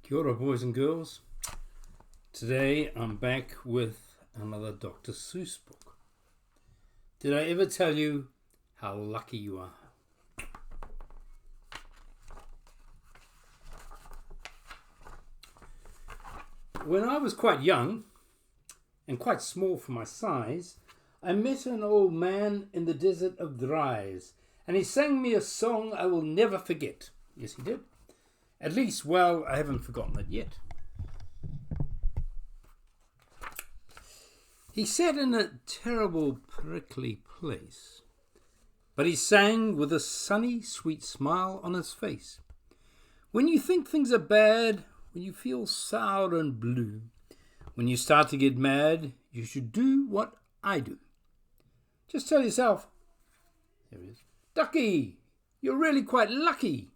Kia ora, boys and girls. Today I'm back with another Dr. Seuss book. Did I ever tell you how lucky you are? When I was quite young and quite small for my size, I met an old man in the desert of Dries, and he sang me a song I will never forget. Yes, he did. At least, well, I haven't forgotten it yet. He sat in a terrible, prickly place, but he sang with a sunny, sweet smile on his face. When you think things are bad, when you feel sour and blue, when you start to get mad, you should do what I do. Just tell yourself, there it is, Ducky, you're really quite lucky.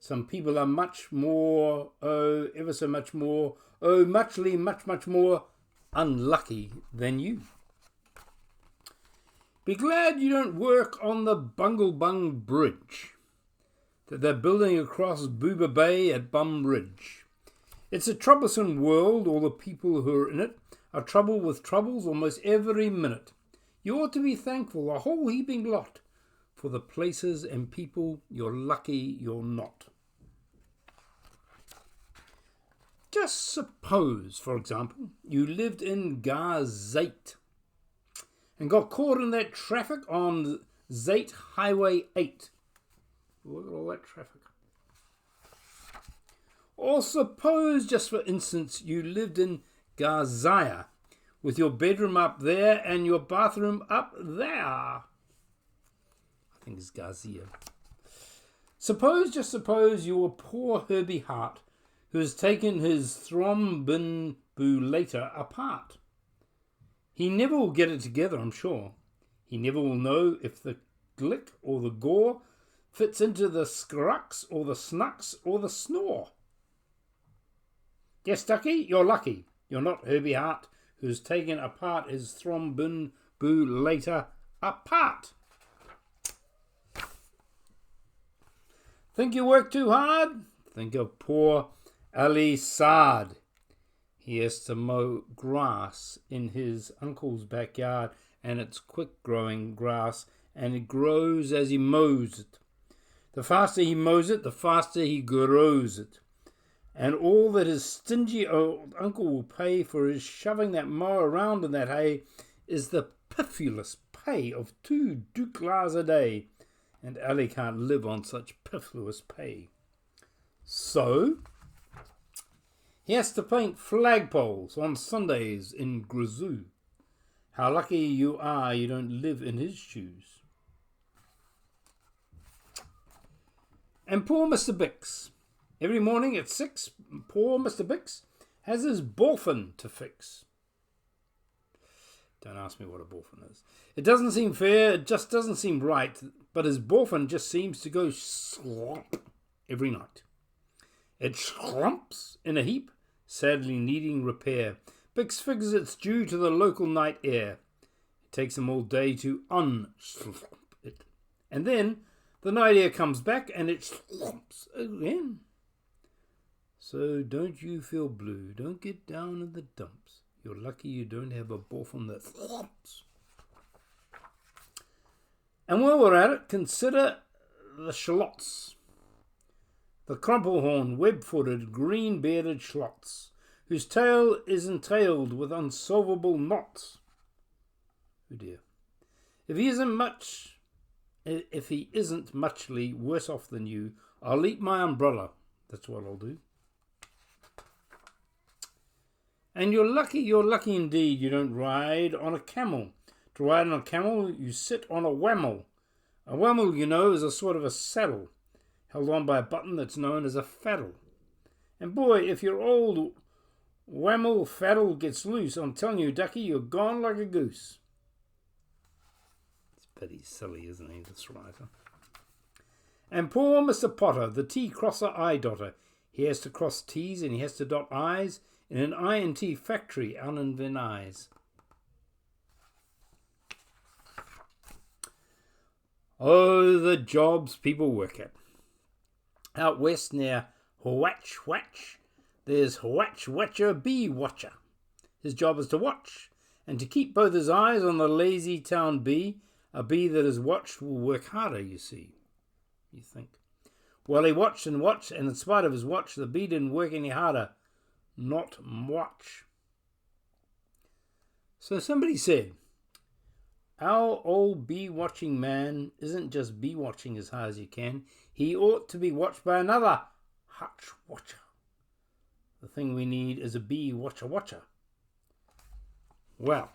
Some people are much more, ever so much more, muchly, much more unlucky than you. Be glad you don't work on the Bungle Bridge that they're building across Booba Bay at Bum Ridge. It's a troublesome world. All the people who are in it are troubled with troubles almost every minute. You ought to be thankful, a whole heaping lot, for the places and people you're lucky you're not. Just suppose, for example, you lived in Garzate and got caught in that traffic on Zate Highway 8. Look at all that traffic. Or suppose, just for instance, you lived in Garzaya with your bedroom up there and your bathroom up there. I think it's Garzia. Suppose you were poor Herbie Hart, who has taken his thrombinbulator apart. He never will get it together, I'm sure. He never will know if the glick or the gore fits into the scrux or the snucks or the snore. Yes, Ducky, you're lucky. You're not Herbie Hart, who's taken apart his thrombinbulator apart. Think you work too hard? Think of poor Ali Saad. He has to mow grass in his uncle's backyard, and it's quick-growing grass, and it grows as he mows it. The faster he mows it, the faster he grows it. And all that his stingy old uncle will pay for his shoving that mower around in that hay is the piffulous pay of 2 douklars a day, and Ali can't live on such piffulous pay. So he has to paint flagpoles on Sundays in Grazoo. How lucky you are you don't live in his shoes. And poor Mr. Bix. Every morning at 6, poor Mr. Bix has his boffin to fix. Don't ask me what a boffin is. It doesn't seem fair, it just doesn't seem right, but his boffin just seems to go slop every night. It slumps in a heap, sadly needing repair. Bix figures it's due to the local night air. It takes him all day to unslump it. And then the night air comes back and it slumps again. So don't you feel blue. Don't get down in the dumps. You're lucky you don't have a boffin that slumps. And while we're at it, consider the shallots. The crumplehorn, web-footed, green-bearded schlots, whose tail is entailed with unsolvable knots. Oh dear. If he isn't muchly worse off than you, I'll eat my umbrella. That's what I'll do. And you're lucky indeed you don't ride on a camel. To ride on a camel, you sit on a whammel. A whammel, you know, is a sort of a saddle, held on by a button that's known as a faddle. And boy, if your old whammel faddle gets loose, I'm telling you, Ducky, you're gone like a goose. It's pretty silly, isn't he, this writer? And poor Mr. Potter, the T-crosser eye-dotter. He has to cross T's and he has to dot I's in an I&T factory out in Venice. Oh, the jobs people work at. Out west near Hwatch, there's Watcher Bee Watcher. His job is to watch, and to keep both his eyes on the lazy town bee. A bee that is watched will work harder, you see. You think. Well, he watched, and in spite of his watch, the bee didn't work any harder. Not much. So somebody said, our old bee-watching man isn't just bee-watching as hard as he can. He ought to be watched by another hutch watcher. The thing we need is a bee-watcher. Well,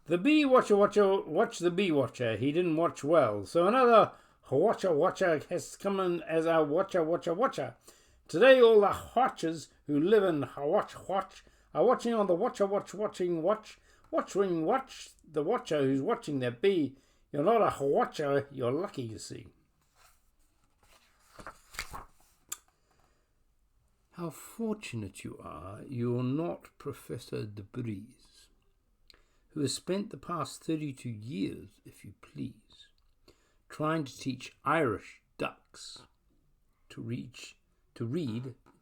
the bee-watcher watched the bee-watcher. He didn't watch well. So another watcher has come in as our watcher. Today all the watchers who live in watch are watching on the watching the watcher who's watching that bee. You're not a watcher, you're lucky, you see. How fortunate you are you're not Professor de Bries, who has spent the past 32 years, if you please, trying to teach Irish ducks to read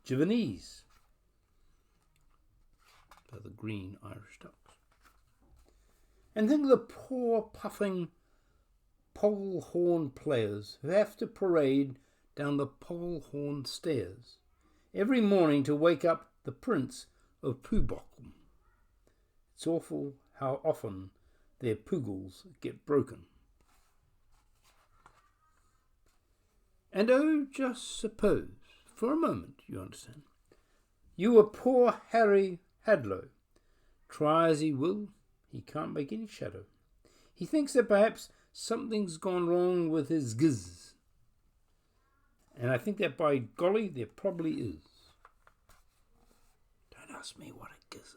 Javanese. They're the green Irish ducks. And think of the poor puffing pole horn players who have to parade down the pole horn stairs every morning to wake up the Prince of Poobockum. It's awful how often their poogles get broken. And oh, just suppose, for a moment, you understand, you were poor Harry Hadlow. Try as he will, he can't make any shadow. He thinks that perhaps something's gone wrong with his giz. And I think that by golly, there probably is. Don't ask me what a giz is.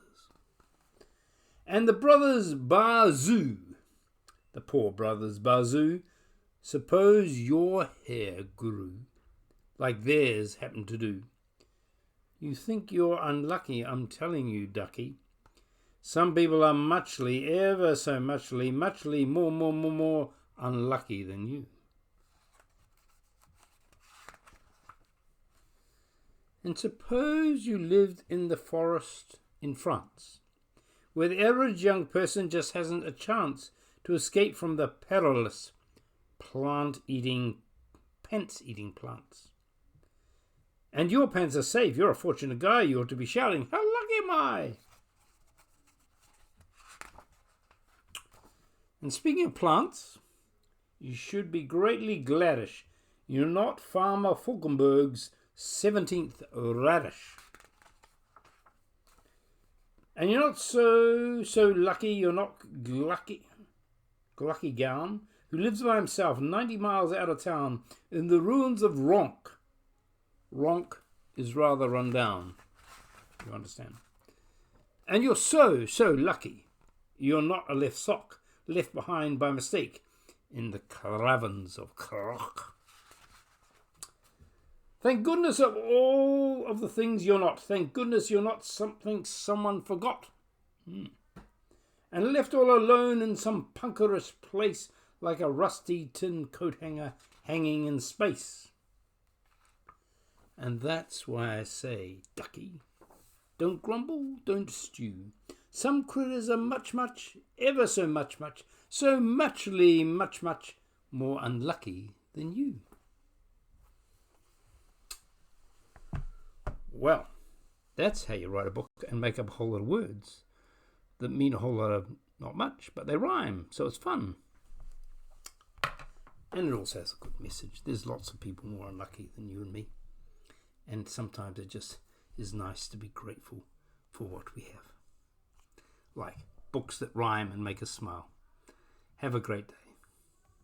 And the brothers Bazoo, the poor brothers Bazoo, suppose your hair grew like theirs happened to do. You think you're unlucky, I'm telling you, ducky. Some people are ever so muchly more unlucky than you. And suppose you lived in the forest in France, where the average young person just hasn't a chance to escape from the perilous pants-eating plants. And your pants are safe. You're a fortunate guy. You ought to be shouting, how lucky am I? And speaking of plants, you should be greatly gladdish you're not Farmer Falkenberg's 17th radish. And you're not so lucky you're not Glucky Gown, who lives by himself 90 miles out of town in the ruins of Ronk. Ronk is rather run down, you understand. And you're so lucky you're not a left sock, left behind by mistake in the caravans of Croc. Thank goodness of all of the things you're not. Thank goodness you're not something someone forgot. And left all alone in some punkerish place like a rusty tin coat hanger hanging in space. And that's why I say, ducky, don't grumble, don't stew. Some critters are much, ever so much, so muchly much more unlucky than you. Well, that's how you write a book and make up a whole lot of words that mean a whole lot of not much, but they rhyme, so it's fun. And it also has a good message. There's lots of people more unlucky than you and me. And sometimes it just is nice to be grateful for what we have. Like books that rhyme and make us smile. Have a great day.